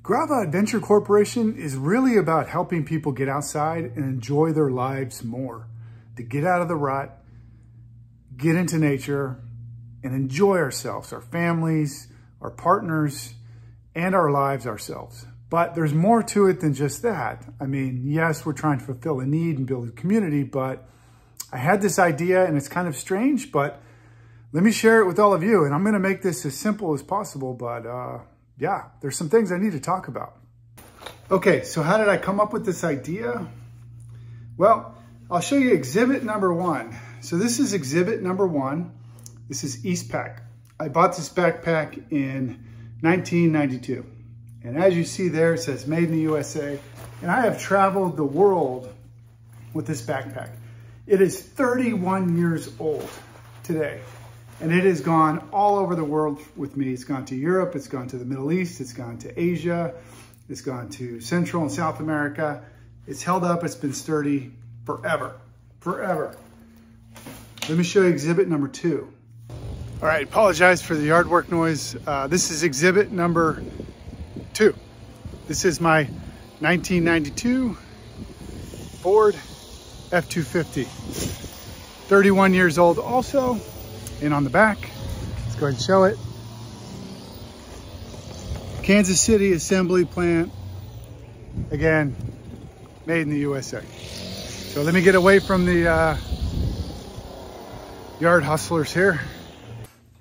Grava Adventure Corporation is really about helping people get outside and enjoy their lives more, to get out of the rut, get into nature, and enjoy ourselves, our families, our partners, and our lives ourselves. But there's more to it than just that. I mean, yes, we're trying to fulfill a need and build a community, but I had this idea and it's kind of strange, but let me share it with all of you. And I'm gonna make this as simple as possible, but yeah, there's some things I need to talk about. Okay, so how did I come up with this idea? Well, I'll show you exhibit number one. So this is exhibit number one. This is Eastpak. I bought this backpack in 1992. And as you see there, it says made in the USA. And I have traveled the world with this backpack. It is 31 years old today. And it has gone all over the world with me. It's gone to Europe, it's gone to the Middle East, it's gone to Asia, it's gone to Central and South America. It's held up, it's been sturdy forever, forever. Let me show you exhibit number two. All right, apologize for the yard work noise. This is exhibit number two. This is my 1992 Ford F-250. 31 years old also. And on the back, let's go ahead and show it. Kansas City assembly plant. Again, made in the USA. So let me get away from the yard hustlers here.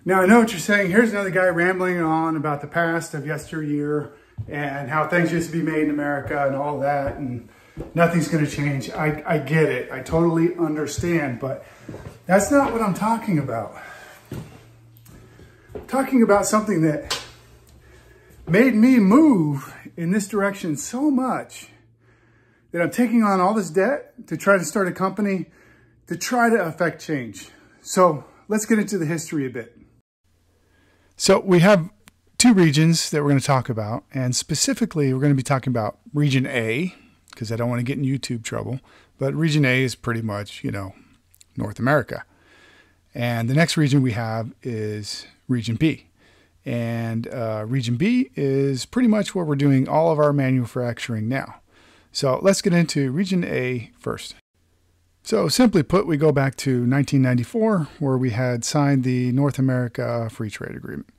Now I know what you're saying. Here's another guy rambling on about the past of yesteryear and how things used to be made in America and all that, and nothing's gonna change. I get it, I totally understand, but that's not what I'm talking about. I'm talking about something that made me move in this direction so much that I'm taking on all this debt to try to start a company to try to affect change. So let's get into the history a bit. So we have two regions that we're going to talk about, and specifically we're going to be talking about region A, because I don't want to get in YouTube trouble, but region A is pretty much, you know, North America. And the next region we have is region B. And region B is pretty much where we're doing all of our manufacturing now. So let's get into region A first. So simply put, we go back to 1994, where we had signed the North America Free Trade Agreement.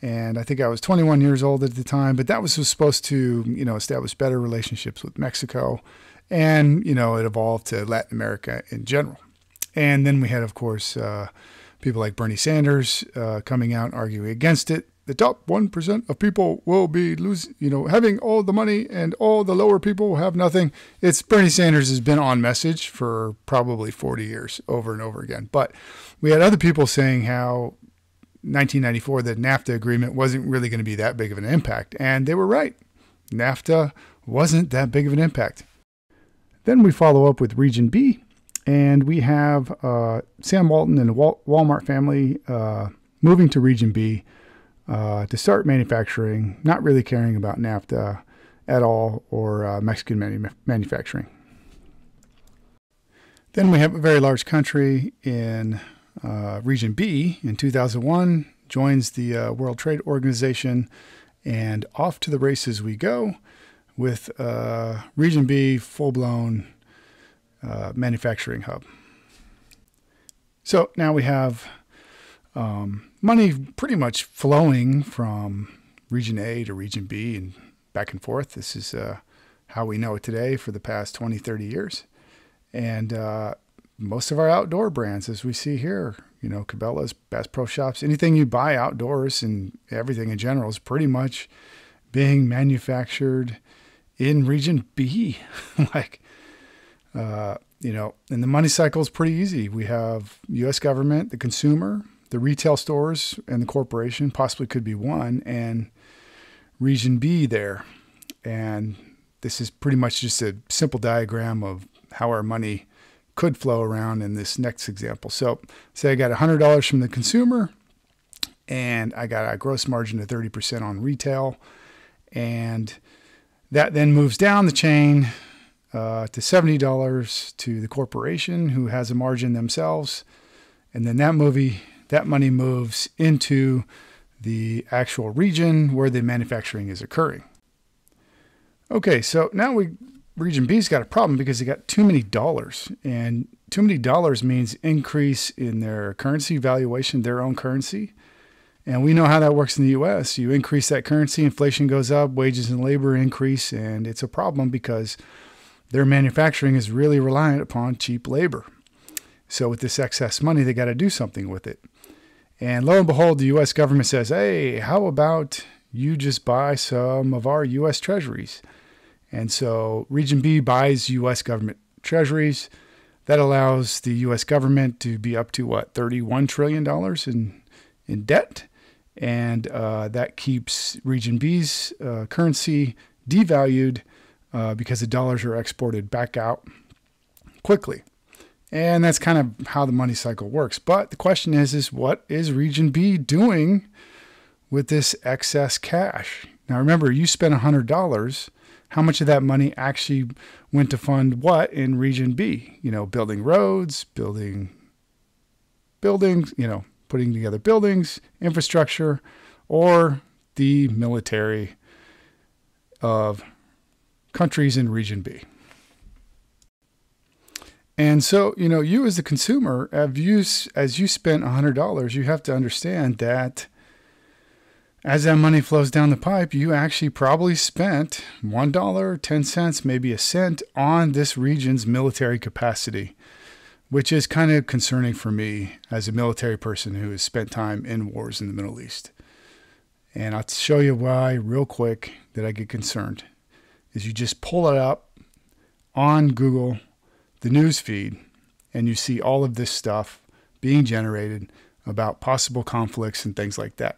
And I think I was 21 years old at the time, but that was supposed to, you know, establish better relationships with Mexico. And, you know, it evolved to Latin America in general. And then we had, of course, people like Bernie Sanders coming out arguing against it. The top 1% of people will be having all the money, and all the lower people will have nothing. It's Bernie Sanders has been on message for probably 40 years over and over again. But we had other people saying how 1994, the NAFTA agreement wasn't really going to be that big of an impact. And they were right. NAFTA wasn't that big of an impact. Then we follow up with region B. And we have Sam Walton and the Walmart family moving to region B to start manufacturing, not really caring about NAFTA at all, or Mexican manufacturing. Then we have a very large country in region B in 2001, joins the World Trade Organization, and off to the races we go with region B full-blown manufacturing hub. So now we have money pretty much flowing from region A to region B and back and forth. This is how we know it today for the past 20, 30 years. And most of our outdoor brands, as we see here, you know, Cabela's, Bass Pro Shops, anything you buy outdoors and everything in general is pretty much being manufactured in region B. Like, you know, and the money cycle is pretty easy. We have U.S. government, the consumer, the retail stores, and the corporation, possibly could be one, and region B there. And this is pretty much just a simple diagram of how our money could flow around in this next example. So say I got $100 from the consumer, and I got a gross margin of 30% on retail, and that then moves down the chain to $70 to the corporation, who has a margin themselves, and then that money moves into the actual region where the manufacturing is occurring. Okay, so now Region B's got a problem because they got too many dollars, and too many dollars means increase in their currency valuation, their own currency. And we know how that works in the US. You increase that currency, inflation goes up, wages and labor increase, and it's a problem because their manufacturing is really reliant upon cheap labor. So with this excess money, they got to do something with it. And lo and behold, the US government says, hey, how about you just buy some of our US treasuries? And so Region B buys US government treasuries. That allows the US government to be up to what, $31 trillion in debt. And that keeps Region B's currency devalued because the dollars are exported back out quickly. And that's kind of how the money cycle works. But the question is what is Region B doing with this excess cash? Now remember, you spent $100. How much of that money actually went to fund what in Region B? You know, building roads, building buildings, you know, putting together buildings, infrastructure, or the military of countries in Region B. And so, you know, you as a consumer, as you spent $100, you have to understand that as that money flows down the pipe, you actually probably spent $1, 10 cents, maybe a cent on this region's military capacity, which is kind of concerning for me as a military person who has spent time in wars in the Middle East. And I'll show you why real quick that I get concerned. Is you just pull it up on Google, the news feed, and you see all of this stuff being generated about possible conflicts and things like that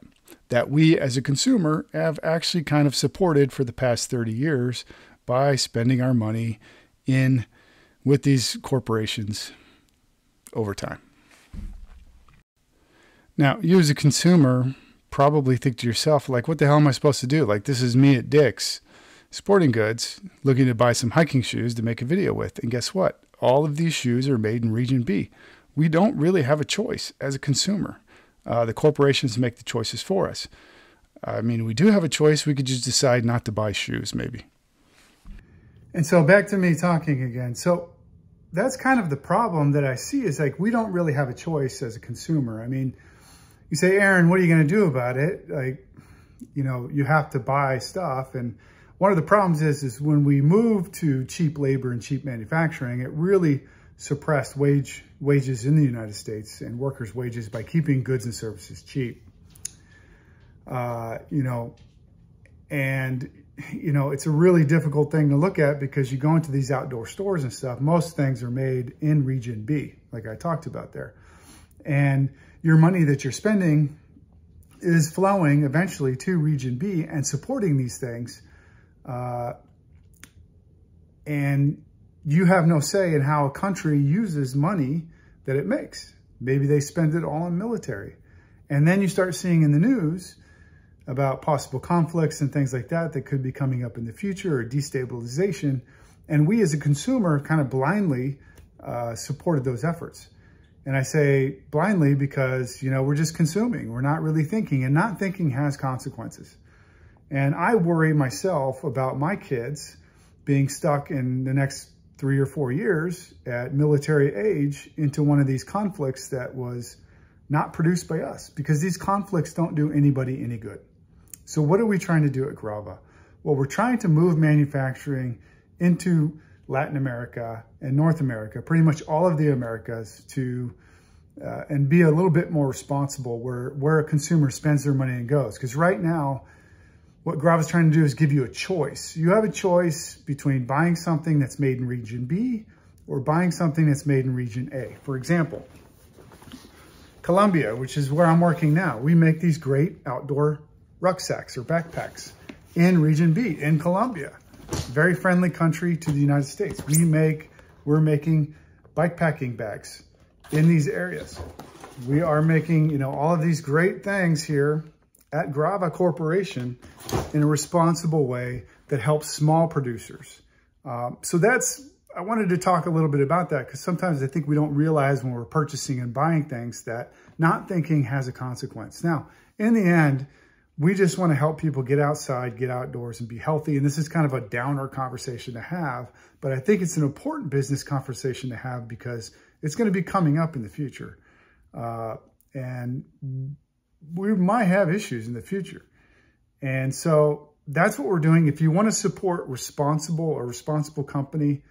we as a consumer have actually kind of supported for the past 30 years by spending our money in with these corporations over time. Now, you as a consumer probably think to yourself, like, what the hell am I supposed to do? Like, this is me at Dick's Sporting Goods looking to buy some hiking shoes to make a video with. And guess what? All of these shoes are made in Region B. We don't really have a choice as a consumer. The corporations make the choices for us. I mean, we do have a choice. We could just decide not to buy shoes, maybe. And so back to me talking again. So that's kind of the problem that I see is like, we don't really have a choice as a consumer. I mean, you say, Aaron, what are you going to do about it? Like, you know, you have to buy stuff. And one of the problems is when we move to cheap labor and cheap manufacturing, it really suppressed wages in the United States and workers' wages by keeping goods and services cheap. You know, and, you know, it's a really difficult thing to look at because you go into these outdoor stores and stuff, most things are made in Region B, like I talked about there. And your money that you're spending is flowing eventually to Region B and supporting these things. And you have no say in how a country uses money that it makes. Maybe they spend it all on military. And then you start seeing in the news about possible conflicts and things like that that could be coming up in the future, or destabilization. And we as a consumer kind of blindly supported those efforts. And I say blindly because, you know, we're just consuming. We're not really thinking, and not thinking has consequences. And I worry myself about my kids being stuck in the next 3 or 4 years at military age into one of these conflicts that was not produced by us, because these conflicts don't do anybody any good. So what are we trying to do at Grava? Well, we're trying to move manufacturing into Latin America and North America, pretty much all of the Americas, to and be a little bit more responsible where a consumer spends their money and goes. Because right now, what Grava is trying to do is give you a choice. You have a choice between buying something that's made in Region B or buying something that's made in Region A. For example, Colombia, which is where I'm working now, we make these great outdoor rucksacks or backpacks in Region B in Colombia. Very friendly country to the United States. We're making bikepacking bags in these areas. We are making, you know, all of these great things here at Grava Corporation in a responsible way that helps small producers. So I wanted to talk a little bit about that, because sometimes I think we don't realize when we're purchasing and buying things that not thinking has a consequence. Now, in the end, we just want to help people get outside, get outdoors, and be healthy. And this is kind of a downer conversation to have, but I think it's an important business conversation to have because it's going to be coming up in the future. And we might have issues in the future. And so that's what we're doing. If you want to support a responsible company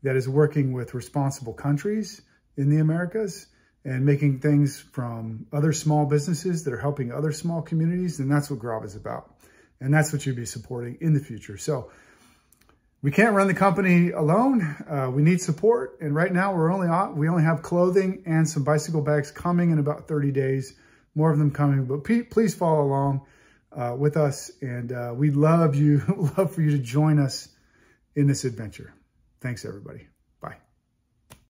that is working with responsible countries in the Americas and making things from other small businesses that are helping other small communities, then that's what Grava is about. And that's what you'll be supporting in the future. So we can't run the company alone. We need support. And right now we only have clothing and some bicycle bags coming in about 30 days, more of them coming, but please follow along with us. And we'd love for you to join us in this adventure. Thanks, everybody.